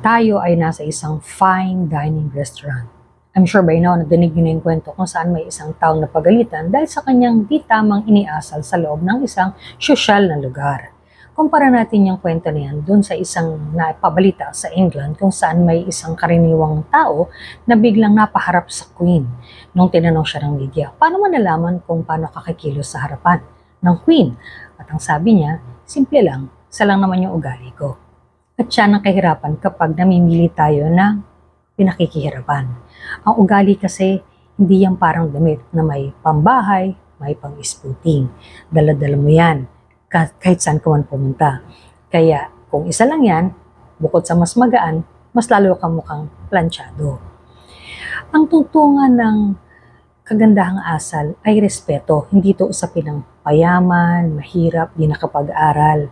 Tayo ay nasa isang fine dining restaurant. I'm sure by now nadinig niyo na yung kwento kung saan may isang taong napagalitan dahil sa kanyang di tamang iniasal sa loob ng isang sosyal na lugar. Kumpara natin yung kwento na yan dun sa isang napabalita sa England kung saan may isang karaniwang tao na biglang napaharap sa Queen nung tinanong siya ng media. Paano mo nalaman kung paano kakikilos sa harapan ng Queen? At ang sabi niya, simple lang, isa lang naman yung ugali ko. At siya ang kahirapan kapag namimili tayo ng pinakikihirapan. Ang ugali kasi, hindi yan parang damit na may pambahay, may pang-isputing. Dala-dala mo yan, kahit saan ka man pumunta. Kaya, kung isa lang yan, bukod sa mas magaan, mas lalo ka mukhang planchado. Ang tungtungan ng kagandahang asal ay respeto. Hindi ito usapin ng payaman, mahirap, di nakapag-aral.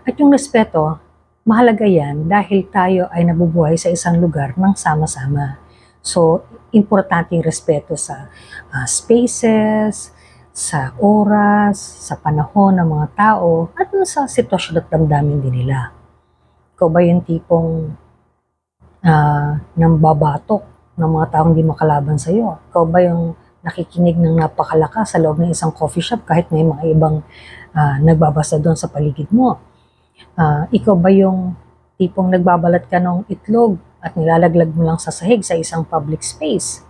At yung respeto, mahalaga yan dahil tayo ay nabubuhay sa isang lugar ng sama-sama. So, importante yung respeto sa spaces, sa oras, sa panahon ng mga tao, at sa sitwasyon at damdamin din nila. Ikaw ba yung tipong nambabatok ng mga taong di makalaban sa'yo? Ikaw ba yung nakikinig ng napakalakas sa loob ng isang coffee shop kahit may mga ibang nagbabasa doon sa paligid mo? Ikaw ba yung tipong nagbabalat ka ng itlog at nilalaglag mo lang sa sahig sa isang public space?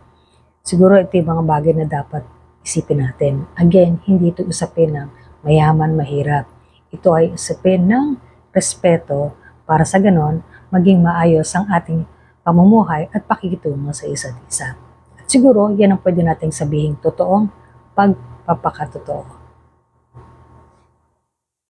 Siguro ito yung mga bagay na dapat isipin natin. Again, hindi ito usapin ng mayaman, mahirap. Ito ay usapin ng respeto para sa ganon, maging maayos ang ating pamumuhay at pakikitungo sa isa't isa. At siguro, yan ang pwede nating sabihin totoong pagpapakatotoo.